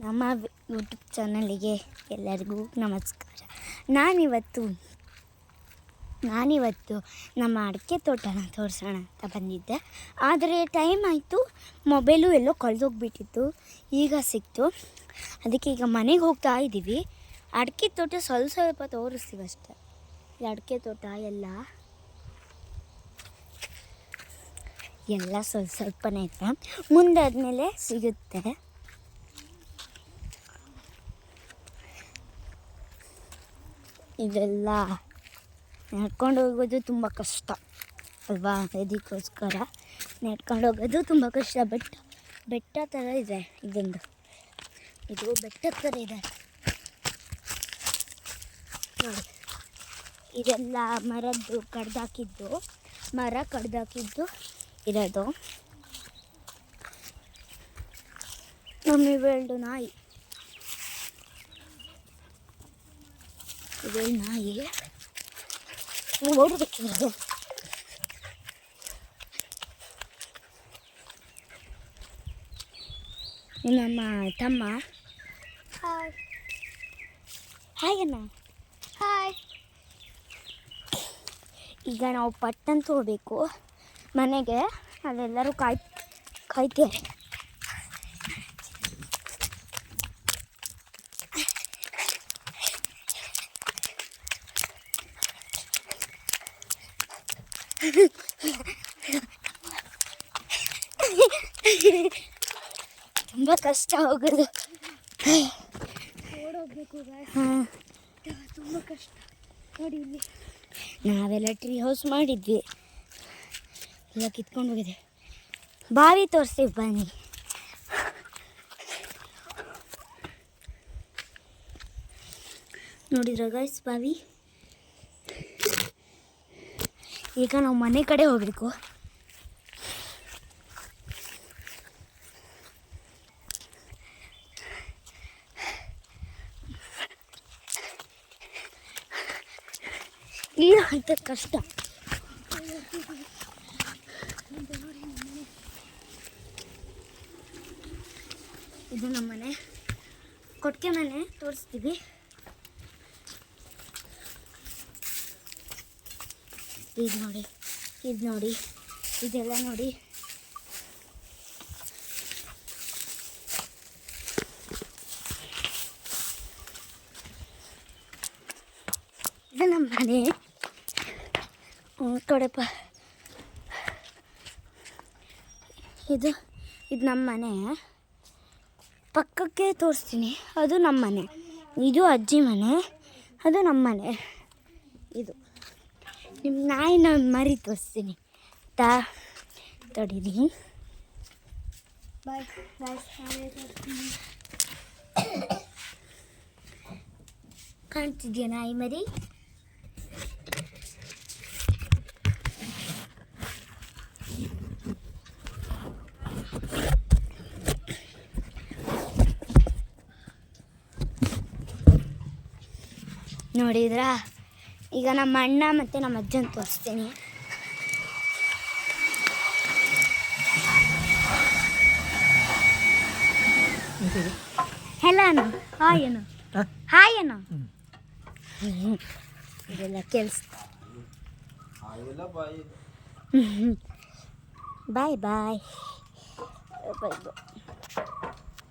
ನಮ್ಮ ಯೂಟ್ಯೂಬ್ ಚಾನಲಿಗೆ ಎಲ್ಲರಿಗೂ ನಮಸ್ಕಾರ. ನಾನಿವತ್ತು ನಮ್ಮ ಅಡಿಕೆ ತೋಟನ ತೋರಿಸೋಣ ಅಂತ ಬಂದಿದ್ದೆ. ಆದರೆ ಟೈಮ್ ಆಯಿತು, ಮೊಬೈಲು ಎಲ್ಲೋ ಕಳೆದೋಗ್ಬಿಟ್ಟಿತ್ತು. ಈಗ ಸಿಕ್ತು, ಅದಕ್ಕೆ ಈಗ ಮನೆಗೆ ಹೋಗ್ತಾ ಇದ್ದೀವಿ. ಅಡಿಕೆ ತೋಟ ಸ್ವಲ್ಪ ತೋರಿಸ್ತೀವಿ ಅಷ್ಟೆ. ಈ ಅಡಿಕೆ ತೋಟ ಎಲ್ಲ ಸ್ವಲ್ಪನೇ ಇದೆ, ಮುಂದಾದ್ಮೇಲೆ ಸಿಗುತ್ತೆ. ಇದೆಲ್ಲ ನಡ್ಕೊಂಡು ಹೋಗೋದು ತುಂಬ ಕಷ್ಟ ಅಲ್ವಾ, ಅದಕ್ಕೋಸ್ಕರ ನಡ್ಕೊಂಡು ಹೋಗೋದು ತುಂಬ ಕಷ್ಟ. ಬೆಟ್ಟ ಥರ ಇದೆ, ಇದು ಬೆಟ್ಟ ಥರ ಇದೆ ನೋಡಿ. ಇದೆಲ್ಲ ಮರದ್ದು ಮರ ಕಡ್ದಾಕಿದ್ದು ಇರೋದು. ನಮ್ಮಿವೆರಡು ನಾಯಿ, ಓಡಬೇಕಿರೋದು. ನಮ್ಮ ತಮ್ಮ ಹಾಯ್ ಅಣ್ಣ. ಹಾಯ್. ಈಗ ನಾವು ಪಟ್ಟಂತ ಹೋಗ್ಬೇಕು ಮನೆಗೆ, ಅಲ್ಲೆಲ್ಲರೂ ಕಾಯ್ತಾರೆ. ತುಂಬ ಕಷ್ಟ ಹೋಗೋದು, ಓಡೋಗ್ಬೇಕು. ತುಂಬ ಕಷ್ಟ ನೋಡಿ. ಇಲ್ಲಿ ನಾವೆಲ್ಲ ಟ್ರೀ ಹೌಸ್ ಮಾಡಿದ್ವಿ, ಎಲ್ಲ ಕಿತ್ಕೊಂಡು ಹೋಗಿದೆ. ಬಾವಿ ತೋರಿಸ್ತೀವಿ ಬನ್ನಿ. ನೋಡಿದ್ರ ಗೈಸ್ ಬಾವಿ. ಈಗ ನಾವು ಮನೆ ಕಡೆ ಹೋಗಬೇಕು. ಇಲ್ಲ ಅಂತ ಕಷ್ಟ. ಇದು ನಮ್ಮ ಮನೆ, ಕೊಟ್ಟಿಗೆ ಮನೆ ತೋರಿಸ್ತೀವಿ. ಇದು ನೋಡಿ, ಇದೆಲ್ಲ ನೋಡಿ. ಇದು ನಮ್ಮ ಮನೆ ಕಡೆಪ. ಇದು ನಮ್ಮ ಮನೆ ಪಕ್ಕಕ್ಕೆ ತೋರಿಸ್ತೀನಿ. ಅದು ನಮ್ಮ ಮನೆ, ಇದು ಅಜ್ಜಿ ಮನೆ, ಅದು ನಮ್ಮ ಮನೆ. ಇದು ನಿಮ್ಮ ನಾಯಿನ ಮರಿ ತೋರಿಸ್ತೀನಿ ತಡೀರಿ. ಬಾಯ್. ಕಾಣ್ತಿದ್ಯಾ ನಾಯಿ ಮರಿ? ನೋಡಿದ್ರಾ? ಈಗ ನಮ್ಮ ಅಣ್ಣ ಮತ್ತು ನಮ್ಮ ಅಜ್ಜನ ತೋರಿಸ್ತೀನಿ. ಹೆಲೋ ಹಾಯ್ ಏನು ಇದೆಲ್ಲ ಕೇಳಿಸ್ತಾ. ಬಾಯ್.